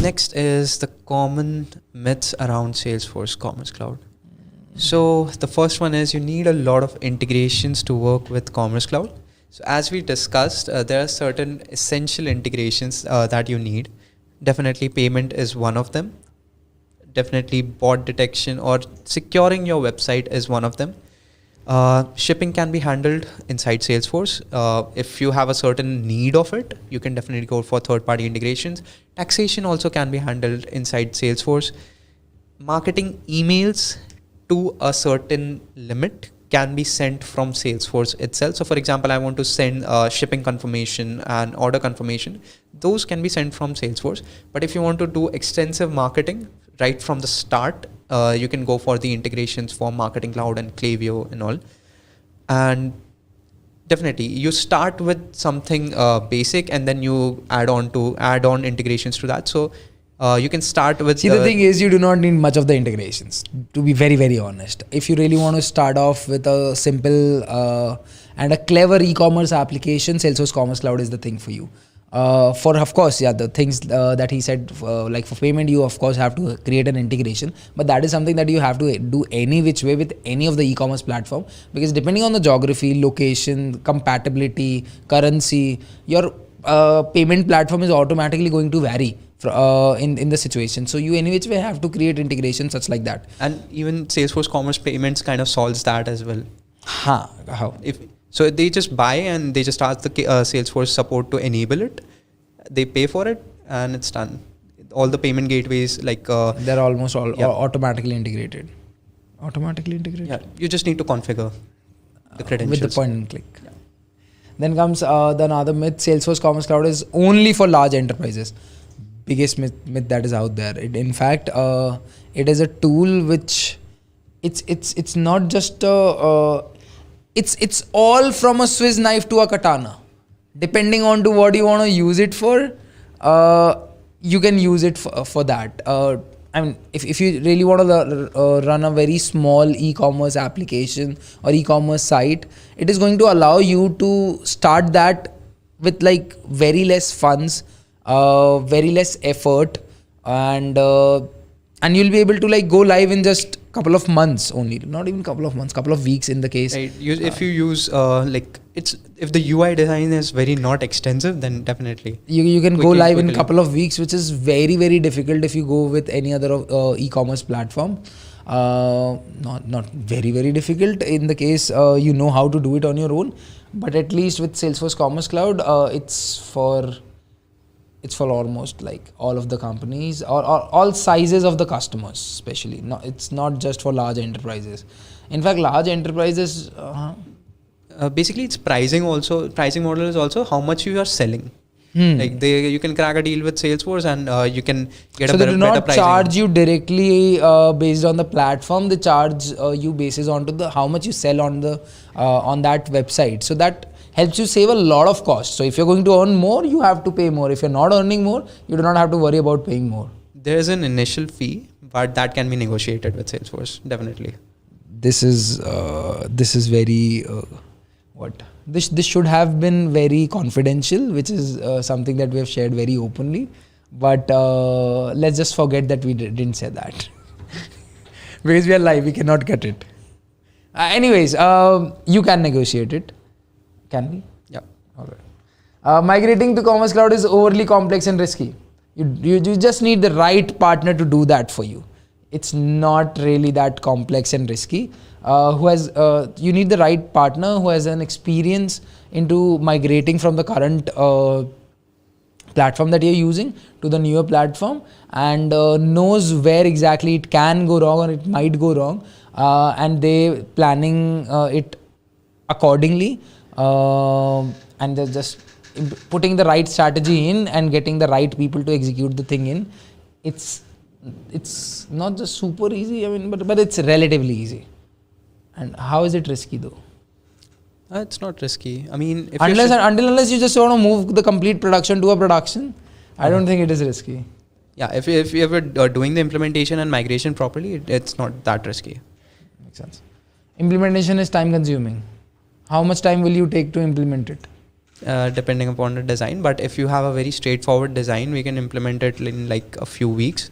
Next is the common myths around Salesforce Commerce Cloud. So the first one is you need a lot of integrations to work with Commerce Cloud. So as we discussed, there are certain essential integrations that you need. Definitely payment is one of them. Definitely bot detection or securing your website is one of them. Shipping can be handled inside Salesforce. If you have a certain need of it, you can definitely go for third-party integrations. Taxation also can be handled inside Salesforce. Marketing emails to a certain limit can be sent from Salesforce itself. So for example, I want to send shipping confirmation and order confirmation. Those can be sent from Salesforce. But if you want to do extensive marketing right from the start, you can go for the integrations for Marketing Cloud and Klaviyo and all. And definitely you start with something basic and then you add on integrations to that. So you can start with... See, the thing is, you do not need much of the integrations, to be very, very honest. If you really want to start off with a simple and a clever e-commerce application, Salesforce Commerce Cloud is the thing for you. Of course, the things that he said, like for payment, you of course have to create an integration, but that is something that you have to do any which way with any of the e-commerce platform, because depending on the geography, location, compatibility, currency, your payment platform is automatically going to vary in the situation. So you any which way have to create integration such like that. And even Salesforce Commerce Payments kind of solves that as well. How? So they just buy and they just ask the Salesforce support to enable it. They pay for it and it's done. All the payment gateways they're almost all automatically integrated. Yeah, you just need to configure the credentials. With the point and click. Yeah. Then comes the another myth, Salesforce Commerce Cloud is only for large enterprises. Biggest myth that is out there. In fact, it is a tool which it's not just it's all from a Swiss knife to a katana. Depending on to what you want to use it for, you can use it for that. I mean, if you really want to run a very small e-commerce application or e-commerce site, it is going to allow you to start that with like very less funds, very less effort, and you'll be able to like go live in just couple of months only, not even couple of months, couple of weeks in the case. Right. If you use if the UI design is very not extensive, then definitely you can go live in couple of weeks, which is very, very difficult if you go with any other e-commerce platform. Not very, very difficult in the case you know how to do it on your own, but at least with Salesforce Commerce Cloud, it's for almost like all of the companies or all sizes of the customers, especially. No, it's not just for large enterprises. In fact, large enterprises... basically, it's pricing also. Pricing model is also how much you are selling. Like you can crack a deal with Salesforce and you can get a better pricing. So they do not charge you directly based on the platform. They charge you basis onto how much you sell on that website. So that helps you save a lot of cost. So if you're going to earn more, you have to pay more. If you're not earning more, you do not have to worry about paying more. There is an initial fee, but that can be negotiated with Salesforce, definitely. This is very This should have been very confidential, which is something that we have shared very openly. But let's just forget that we didn't say that because we are live, we cannot cut it. Anyways, you can negotiate it. Can we? Yeah. All right. Migrating to Commerce Cloud is overly complex and risky. You just need the right partner to do that for you. It's not really that complex and risky. You need the right partner who has an experience into migrating from the current platform that you're using to the newer platform and knows where exactly it can go wrong or it might go wrong, and they planning it accordingly. And they're just putting the right strategy in and getting the right people to execute the thing in. It's not just super easy, I mean, but it's relatively easy. And how is it risky though? It's not risky. I mean, unless you just want to move the complete production to a production, I don't think it is risky. Yeah, if you ever doing the implementation and migration properly, it's not that risky. Makes sense. Implementation is time consuming. How much time will you take to implement it? depending upon the design. But if you have a very straightforward design, we can implement it in like a few weeks,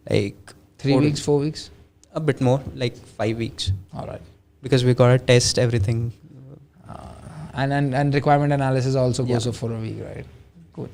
like 3 weeks, 4 weeks? a bit more, like 5 weeks, All right. because we gotta test everything. And requirement analysis also goes Yeah. up for a week, right? Cool.